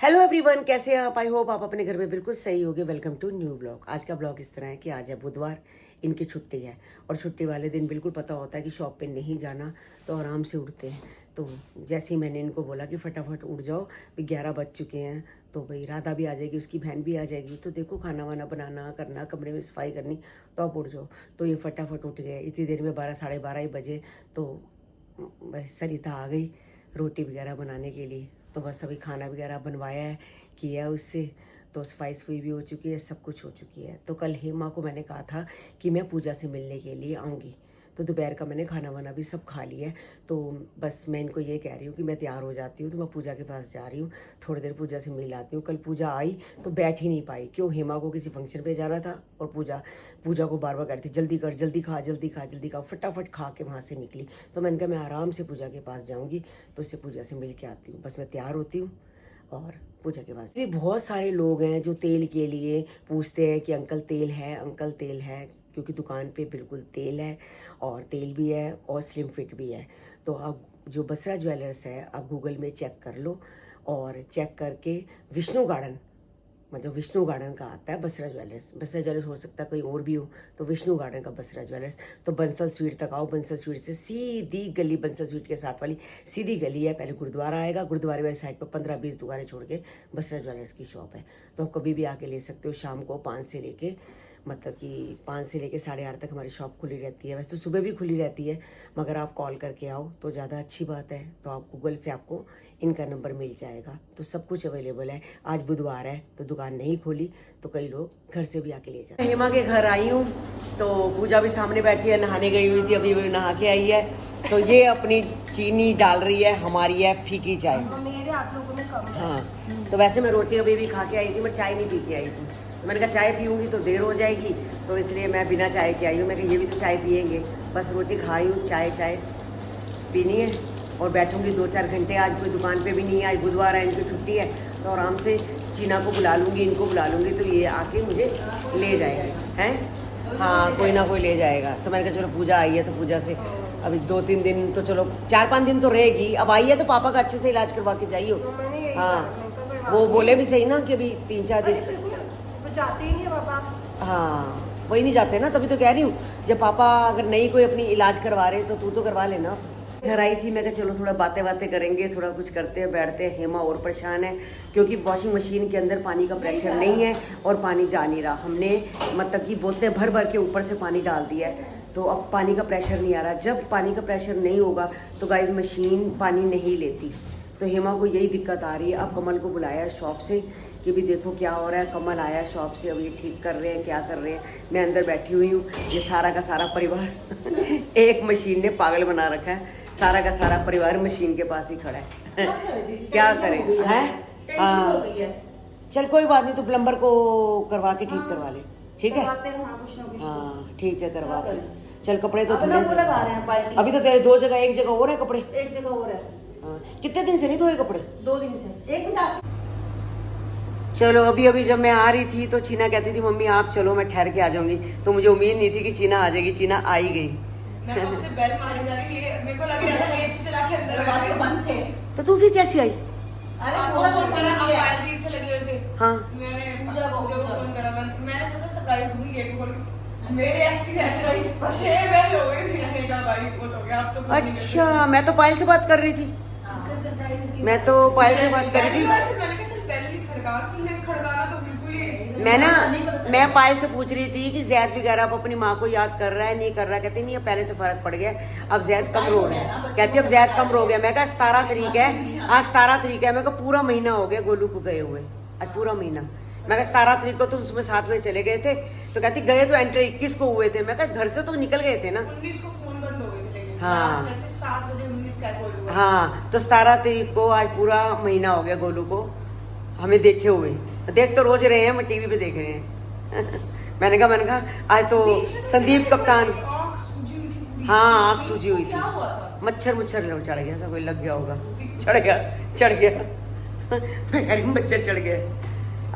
Hello everyone, कैसे हैं आप? आई होप आप अपने घर में बिल्कुल सही होगे। Welcome to new blog. आज का ब्लॉग इस तरह है कि आज है बुधवार, इनकी छुट्टी है और छुट्टी वाले दिन बिल्कुल पता होता है कि शॉप पे नहीं जाना, तो आराम से उठते हैं। तो जैसे ही मैंने इनको बोला कि फटाफट उठ जाओ, भी 11 बज चुके हैं, तो भाई राधा भी आ जाएगी, उसकी बहन भी आ जाएगी, तो देखो खाना वाना बनाना करना, कमरे में सफाई करनी, तो आप उठ जाओ। तो ये फटाफट उठ गए। इतनी देर में 12 साढ़े 12 ही बजे तो बस सरिता आ गई रोटी वगैरह बनाने के लिए। तो बस अभी खाना वगैरह बनवाया है, किया है उससे, तो सफाई सफाई भी हो चुकी है, सब कुछ हो चुकी है। तो कल हेमा को मैंने कहा था कि मैं पूजा से मिलने के लिए आऊँगी, तो दोपहर का मैंने खाना वाना भी सब खा लिया है। तो बस मैं इनको ये कह रही हूँ कि मैं तैयार हो जाती हूँ, तो मैं पूजा के पास जा रही हूँ, थोड़ी देर पूजा से मिल आती हूँ। कल पूजा आई तो बैठ ही नहीं पाई, क्यों, हेमा को किसी फंक्शन पे जाना था और पूजा को बार बार कहती जल्दी कर, जल्दी खा, जल्दी खा, जल्दी खा, फटाफट खा के वहाँ से निकली। तो मैंने कहा मैं आराम से पूजा के पास जाऊँगी, तो उससे पूजा से मिल के आती हूँ। बस मैं तैयार होती हूँ और पूजा के बाद भी बहुत सारे लोग हैं जो तेल के लिए पूछते हैं कि अंकल तेल है, अंकल तेल है, क्योंकि दुकान पे बिल्कुल तेल है और तेल भी है और स्लिम फिट भी है। तो आप जो बसरा ज्वेलर्स है, आप गूगल में चेक कर लो और चेक करके विष्णु गार्डन, मतलब विष्णु गार्डन का आता है बसरा ज्वेलर्स। बसरा ज्वेलर्स हो सकता है कोई और भी हो, तो विष्णु गार्डन का बसरा ज्वेलर्स। तो बंसल स्वीट तक आओ, बंसल स्वीट से सीधी गली, बंसल स्वीट के साथ वाली सीधी गली है, पहले गुरुद्वारा आएगा, गुरुद्वारे वाली साइड पर 15-20 दुकानें छोड़ के बसरा ज्वेलर्स की शॉप है। तो आप कभी भी आके ले सकते हो। शाम को 5 से लेके, मतलब कि 5 से लेके 8:30 तक हमारी शॉप खुली रहती है। वैसे तो सुबह भी खुली रहती है, मगर आप कॉल करके आओ तो ज़्यादा अच्छी बात है। तो आप गूगल से आपको इनका नंबर मिल जाएगा, तो सब कुछ अवेलेबल है। आज बुधवार है तो दुकान नहीं खोली, तो कई लोग घर से भी आके ले जाते हैं। हेमा के घर आई हूँ, तो पूजा भी सामने बैठी है, नहाने गई हुई थी, अभी नहा के आई है। तो ये अपनी चीनी डाल रही है, हमारी है फीकी चाय। मेरे आप लोगों ने कम है। हाँ, तो वैसे मैं रोटी अभी भी खा के आई थी, मैं चाय नहीं पी के आई थी। तो मैंने कहा चाय पीऊँगी तो देर हो जाएगी, तो इसलिए मैं बिना चाय के आई हूँ। मैं कहा ये भी तो चाय पियेंगे, बस रोटी खाई हूँ, चाय पीनी है और बैठूंगी 2-4 घंटे। आज कोई दुकान पे भी नहीं है, आज बुधवार है, इनकी छुट्टी है, तो आराम से चीना को बुला लूँगी, इनको बुला लूँगी, तो ये आके मुझे ले जाएंगे हैं। हाँ, कोई ना कोई ले जाएगा। तो मैंने कहा चलो पूजा आई है तो पूजा से अभी 2-3 दिन तो, चलो 4-5 दिन तो रहेगी। अब आई है तो पापा का अच्छे से इलाज करवा के जाइयो। हाँ, वो बोले भी सही ना कि अभी 3-4 दिन जाते ही नहीं पापा। हाँ, वही नहीं जाते ना, तभी तो कह रही हूँ, जब पापा अगर नहीं कोई अपनी इलाज करवा रहे तो तू तो करवा लेना। घर आई थी, मैं कहा चलो थोड़ा बातें करेंगे, थोड़ा कुछ करते हैं, बैठते हैं। हेमा और परेशान है क्योंकि वॉशिंग मशीन के अंदर पानी का प्रेशर नहीं है और पानी जा नहीं रहा। हमने मतलब कि बोतलें भर भर के ऊपर से पानी डाल दिया है, तो अब पानी का प्रेशर नहीं आ रहा। जब पानी का प्रेशर नहीं होगा तो गाइस मशीन पानी नहीं लेती। तो हेमा को यही दिक्कत आ रही है। अब कमल को बुलाया शॉप से कि भी देखो क्या हो रहा है। कमल आया शॉप से, अब ये ठीक कर रहे हैं, क्या कर रहे हैं। मैं अंदर बैठी हुई हूँ, ये सारा का सारा परिवार एक मशीन ने पागल बना रखा है। सारा का सारा परिवार मशीन के पास ही खड़ा है। क्या करें हैं? चल कोई बात नहीं, तो प्लम्बर को करवा के ठीक करवा ले, ठीक है? हाँ ठीक है, करवा फिर। चल कपड़े तो धुले अभी तो तेरे 2 जगह, एक जगह और है कपड़े, एक जगह और है। हाँ, कितने दिन से नहीं धोए कपड़े? 2 दिन से। एक मिनट। चलो अभी जब मैं आ रही थी तो चीना कहती थी मम्मी आप चलो, मैं ठहर के आ जाऊंगी। तो मुझे उम्मीद नहीं थी कि चीना आ जाएगी। चीना आ ही गई। मैं तो उसे बेल मारी जा रही है, मेरे को लग रहा था एसी चला के अंदर बैठे बंद थे। तो तू फिर कैसे आई? अरे आपको पूजा फोन करा, आप है। आरती से लगे हुए थे। हाँ, मैंने पूजा को फोन करा, मैंने सोचा सरप्राइज दूंगी गेट खोल के। मेरे ऐसी ऐसे पछे बैल हो गई थी, मैंने कहा भाई वो तो गया, अब तो फोन नहीं करते। अच्छा, मैं तो पायल से बात कर रही थी। मैं तो पायल से बात कर रही थी। मैंने कहा चल बेल नहीं खड़काना, चल खड़काना तो बिल्कुल ही। मैं पायल से पूछ रही थी कि जैद वगैरह अब अपनी माँ को याद कर रहा है नहीं कर रहा। कहते नहीं, पहले से फर्क पड़ गया, अब जैद कम रो रहा है। कहती अब जैद कम रो गया। मैं कहा 17 तारीख है, आज 17 तारीख है। मैं कहा पूरा महीना हो गया गोलू को गए हुए, आज पूरा महीना। मैं कहा 17 तारीख को तो उसमें 7 बजे चले गए थे, तो कहती गए तो एंटर 21 को हुए थे। मैं कहा घर से तो निकल गए थे ना। 19 को फोन बंद हो गए थे, लेकिन हाँ। जैसे 7 बजे 19 का कॉल हुआ। हाँ, तो 17 तारीख को आज पूरा महीना हो गया गोलू को हमें देखे हुए। देख तो रोज रहे हैं, हम टीवी पे देख रहे हैं। मैंने कहा आज तो संदीप कप्तान, हाँ आँख सूजी हुई थी, मच्छर चढ़ गया था, कोई लग गया होगा, चढ़ गया मैं कह रही हूँ मच्छर चढ़ गया।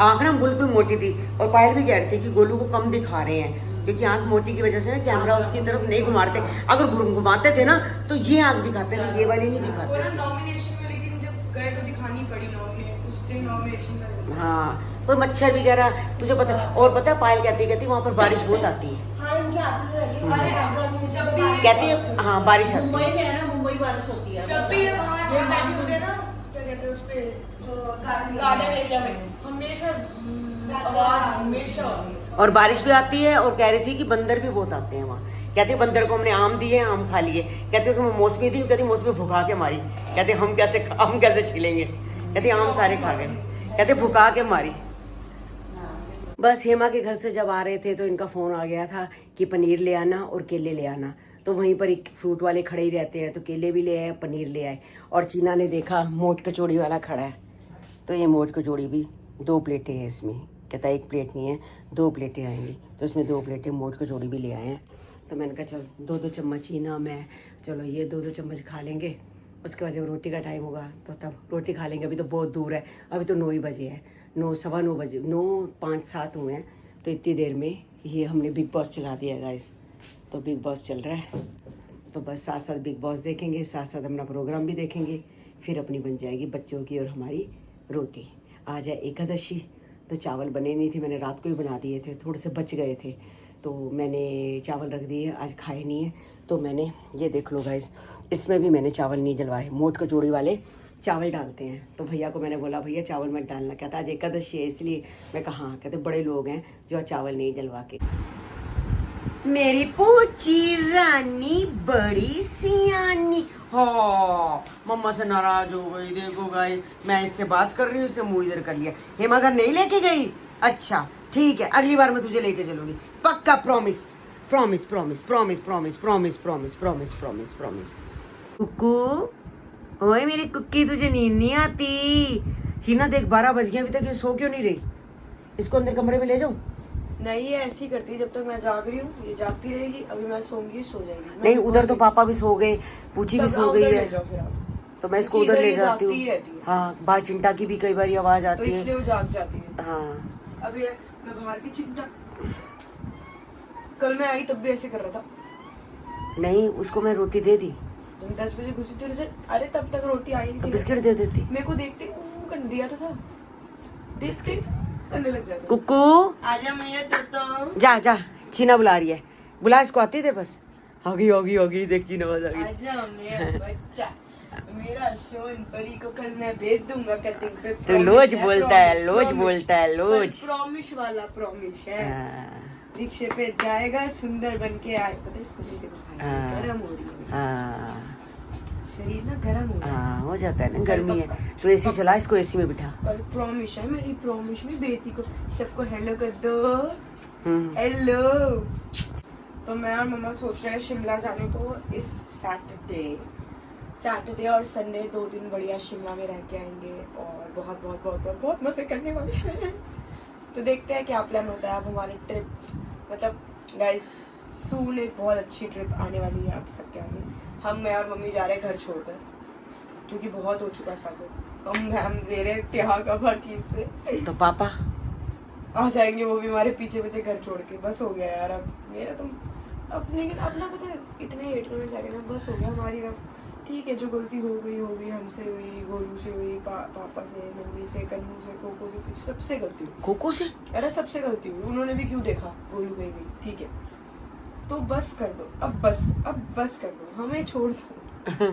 आँख ना बिल्कुल मोटी थी और पायल भी कह रही थी कि गोलू को कम दिखा रहे हैं, क्योंकि आँख मोटी की वजह से ना कैमरा उसकी तरफ नहीं घुमाते। अगर घुमाते थे ना तो ये आँख दिखाते थे, ये वाली नहीं दिखाते। नॉमिनेशन में लेकिन जब गए तो दिखानी पड़ी नॉमिनेशन, उस स्टिंग नॉमिनेशन। हाँ कोई मच्छर वगैरह तुझे पता। और पता है पायल कहती वहाँ पर बारिश बहुत आती है। हाँ इनकी आती है लगी। अरे जब भी कहती है हाँ बारिश आती मुंबई है। में है ना, मुंबई बारिश होती है। जब भी वहाँ ये बैठे मानसून होते हैं ना, क्या कहते हैं उस पे, जो गार्डन गार्डन एरिया में हमेशा आवाज हमेशा होती है। और बारिश भी आती है और कह रही थी कि बंदर भी बहुत आते हैं वहाँ। कहती है बंदर को हमने आम दिए, आम खा लिए। कहते उसमें मौसमी थी, कहती मौसमी भुका के मारी। कहते हम कैसे छिलेंगे। कहती आम सारे खा गए। कहते भुका के मारी। बस हेमा के घर से जब आ रहे थे तो इनका फोन आ गया था कि पनीर ले आना और केले ले आना। तो वहीं पर एक फ्रूट वाले खड़े ही रहते हैं, तो केले भी ले आए, पनीर ले आए। और चीना ने देखा मोट कचौड़ी वाला खड़ा है, तो ये मोट कचौड़ी भी 2 प्लेटें हैं इसमें। कहता है 1 प्लेट नहीं है 2 प्लेटें आएंगी, तो इसमें 2 प्लेटें मोट कचौड़ी भी ले आए हैं। तो मैंने कहा चल 2-2 चम्मच चीना मैं, चलो ये 2-2 चम्मच खा लेंगे। उसके बाद जब रोटी का टाइम होगा तो तब रोटी खा लेंगे। अभी तो बहुत दूर है, अभी तो 9 ही बजे है, 9 सवा 9 बजे, 9 5 7 हुए हैं। तो इतनी देर में ये हमने बिग बॉस चला दिया गाइस। तो बिग बॉस चल रहा है, तो बस साथ साथ बिग बॉस देखेंगे, साथ साथ अपना प्रोग्राम भी देखेंगे। फिर अपनी बन जाएगी बच्चों की और हमारी रोटी। आज है एकादशी, तो चावल बने नहीं थे, मैंने रात को ही बना दिए थे, थोड़े से बच गए थे, तो मैंने चावल रख दिए, आज खाए नहीं है। तो मैंने ये देख लो गाइस, इसमें भी मैंने चावल नहीं डलवाए। मोट कचौड़ी वाले चावल डालते हैं, तो भैया को मैंने बोला भैया चावल मत डालना। कहता आज एकादशी है इसलिए। मैं कहा हाँ। कहते बड़े लोग हैं जो आज चावल नहीं डलवा के। मेरी पूची रानी बड़ी सियानी हो। मम्मा से नाराज हो गई। देखो गाइस, मैं इससे बात कर रही हूँ, इससे मुंह इधर कर लिया। हेमा घर नहीं लेके गई? अच्छा ठीक है, अगली बार मैं तुझे लेके चलूंगी पक्का। Promise promise promise promise promise promise promise promise promise promise. Kuku, ओए मेरी कुक्की, तुझे नींद नहीं आती? शीना देख 12 बज गए, अभी तक ये सो क्यों नहीं रही? इसको अंदर कमरे में ले जाऊं? नहीं ये ऐसी करती है, जब तक मैं जाग रही हूँ ये जागती रहेगी। अभी मैं सोऊंगी, सो जाएगी। नहीं उधर तो पापा भी सो गए, पूछी भी सो गई है, जाओ फिर आप। तो मैं इसको क्योंकि उधर इधर ले ये जाती जागती ही हूँ। रहती है। हाँ बाहर चिंटा की भी कई बार आवाज तो आती है। इसलिए वो जाग जाती है। हाँ अभी मैं बाहर की चिंता, कल मैं आई तब भी ऐसे कर रहा था। नहीं उसको मैं रोटी दे दी, जब 10 बजे घुसी थी उसे, अरे तब तक रोटी आई नहीं तो थी। बिस्किट दे देती। मेरे को देखते कर दिया था, देखते करने लग जाता। कुकू आजा मैं तो जा जा, चीना बुला रही है, बुला इसको, आती थे बस। होगी देख चीना आवाज आ गई। आजा मेरा बच्चा, मेरा सोन परी को कल मैं भेज दूंगा कटिंग पे। तो लोज बोलता है, लोज बोलता है, लोज। प्रॉमिस वाला प्रॉमिस है। हाँ, रिक्शे पे जाएगा, सुंदर बन के आए। पता है इसको नहीं देखो, हाँ। गर्म हो रही है हाँ, शरीर ना, गर्म हो रहा है। हाँ, हो जाता है ना, गर्मी है तो एसी चला, इसको एसी में बिठा। कल प्रॉमिस है, मेरी प्रॉमिस में बेटी को सबको हेलो कर दो। हम्म, हेलो। तो मैं और मम्मा सोच रहे हैं शिमला जाने को इस सैटरडे और संडे 2 दिन बढ़िया शिमला में रह के आएंगे और बहुत बहुत बहुत बहुत बहुत मजे करने वाले हैं। तो देखते हैं क्या प्लान होता है। अब हमारी ट्रिप, मतलब गाइस सून एक बहुत अच्छी ट्रिप आने वाली है आप सबके आगे। मैं और मम्मी जा रहे हैं घर छोड़कर, क्योंकि बहुत हो चुका सब। हम ले रहे त्याग अब हर चीज से। तो पापा आ जाएंगे वो भी हमारे पीछे पीछे घर छोड़ के। बस हो गया यार अब मेरा तो। अब लेकिन अपना पता है इतने 8 में जाके ना बस हो गया हमारी। अब ठीक है, जो गलती हो गई हमसे हुई, गोलू से हुई, पापा से, मम्मी से, कन्नू से, कोको से, सबसे गलती हुई। कोको से? अरे सबसे गलती हुई, उन्होंने भी क्यों देखा गोलू कहीं गई। ठीक है तो बस कर दो, अब बस कर दो, हमें छोड़ दो।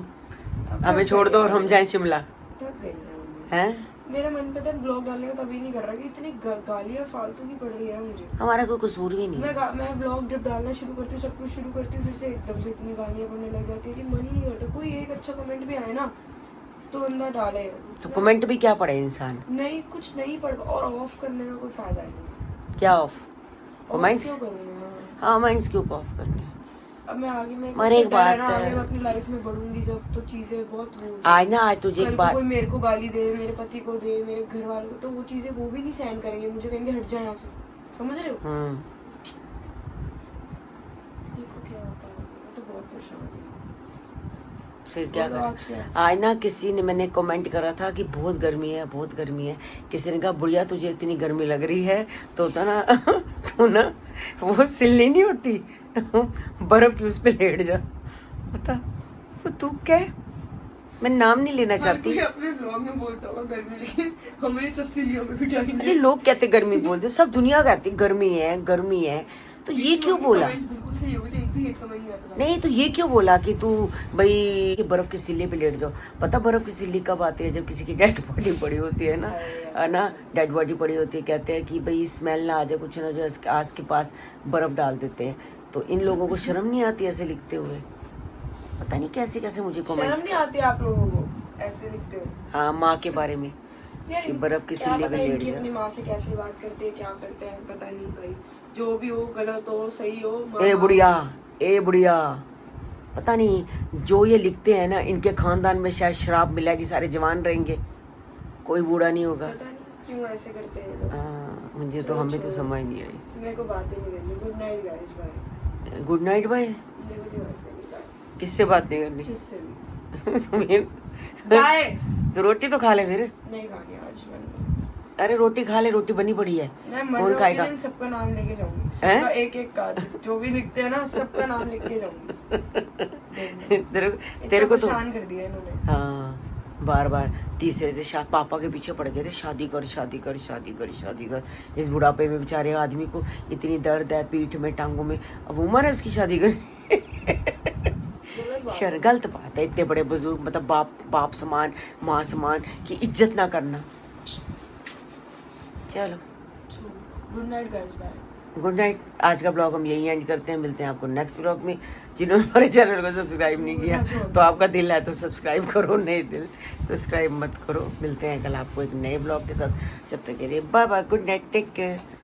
हमें छोड़ दो और हम जाएं शिमला। थक गई मैं। हैं? मेरा मन पता है ब्लॉग डालने का तभी नहीं कर रहा कि इतनी गालियाँ फालतू की पड़ रही है मुझे। हमारा कोई कसूर भी नहीं है। मैं ब्लॉग जब डालना शुरू करती हूँ, सब कुछ शुरू करती हूँ, फिर से एकदम से इतनी गालियाँ पड़ने लग जाती है कि मन ही नहीं करता। कोई एक अच्छा कमेंट भी आए ना तो बंदा डाले। तो कमेंट भी क्या पढ़े इंसान? नहीं कुछ नहीं पढ़, और ऑफ करने का कोई फायदा नहीं। क्या ऑफ? कमेंट्स? क्यों करूँगा? हाँ कमेंट्स क्यों ऑफ करने? अब मैं आगे मैं मगर एक बात आगे है, मैं अपनी लाइफ में बढ़ूंगी जब, तो चीजें बहुत वो आज ना, आज तुझे कल एक को बात, कोई मेरे को गाली दे, मेरे पति को दे, मेरे घर वालों को, तो वो चीजें वो भी नहीं सहन करेंगे, मुझे कहेंगे हट जाए यहाँ से। समझ रहे हो? देखो क्या होता है, मैं तो बहुत परेशान हूँ। फिर क्या बोलो, आज कर? क्या? आज ना किसी ने, मैंने कमेंट करा था कि बहुत गर्मी है, बहुत गर्मी है। किसी ने कहा बुढ़िया तुझे इतनी गर्मी लग रही है तो होता ना तो ना वो सिल्ली नहीं होती बर्फ की उस पे लेट जा, होता तो तू क्या मैं नाम नहीं लेना हर चाहती। कोई अपने ब्लॉग में बोलता होगा गर्मी, लेकिन हमें सब सीढ़ियों में बिठाएंगे। अरे लोग कहते गर्मी बोलते, सब दुनिया कहती गर्मी है गर्मी है, तो ये क्यों बोला? कमेंट्स बिल्कुल सही हो गए थे, एक भी हेट कमेंट नहीं आता था। नहीं तो ये क्यों बोला कि तू भाई कि बर्फ की सिल्ली पे लेट जाओ? पता बर्फ की सिल्ली कब आती है? जब किसी की डेड बॉडी पड़ी होती है ना, डेड बॉडी पड़ी होती है, कहते हैं कि भाई स्मेल ना आ जाए, कुछ ना जो आस के पास बर्फ डाल देते हैं। तो इन लोगों को शर्म नहीं आती ऐसे लिखते हुए? पता नहीं कैसे कैसे मुझे शर्म कमेंट्स। नहीं आती आप लोगों को ऐसे लिखते हुए? हाँ, माँ के बारे में यार कि बर्फ की क्या सिल्ली पता पे लेट इनकी जाओ। अपनी माँ से कैसे बात करते हैं, क्या करते हैं, पता नहीं भाई। जो भी हो, गलत हो सही हो, ए बुढ़िया, ए बुढ़िया, पता नहीं जो ये लिखते हैं ना, इनके खानदान में शायद शराब मिलेगी, सारे जवान रहेंगे, कोई बूढ़ा नहीं होगा। पता नहीं क्यों ऐसे करते हैं लोग। हाँ, मुझे तो हमें तो समझ नहीं आई। मेरे को बात ही नहीं करनी। Good night guys, bye. Good night भाई। मेरे को नहीं बात करनी, बाय। किससे बात नहीं करनी? किससे भी तुम्हें- बाय। तो रोटी तो खा ले फिर। नहीं खानी आज मैंने। अरे रोटी खा ले, रोटी बनी पड़ी है। मैं कौन मर खाएगा? जाऊंगी, सबका नाम लेके जाऊंगी, हैं? सबका एक एक का जो भी लिखते हैं ना, सबका नाम लिख के जाऊंगी। तेरे को तो परेशान कर दिया इन्होंने। हाँ, बार बार तीसरे से पापा के पीछे पड़ गए थे, शादी कर शादी कर शादी कर शादी कर। इस बुढ़ापे में बेचारे आदमी को इतनी दर्द है पीठ में, टांगों में, अब उम्र है उसकी शादी करनी। गलत बात है। गलत बात है, इतने बड़े बुजुर्ग, मतलब बाप समान, माँ समान की इज्जत ना करना। चलो good night guys, bye. Good night. आज का ब्लॉग हम यही एंड करते हैं, मिलते हैं आपको नेक्स्ट ब्लॉग में। जिन्होंने हमारे चैनल को सब्सक्राइब नहीं किया तो आपका दिल है तो सब्सक्राइब करो, नहीं दिल सब्सक्राइब मत करो। मिलते हैं कल आपको एक नए ब्लॉग के साथ, जब तक के लिए bye bye, good night, take care.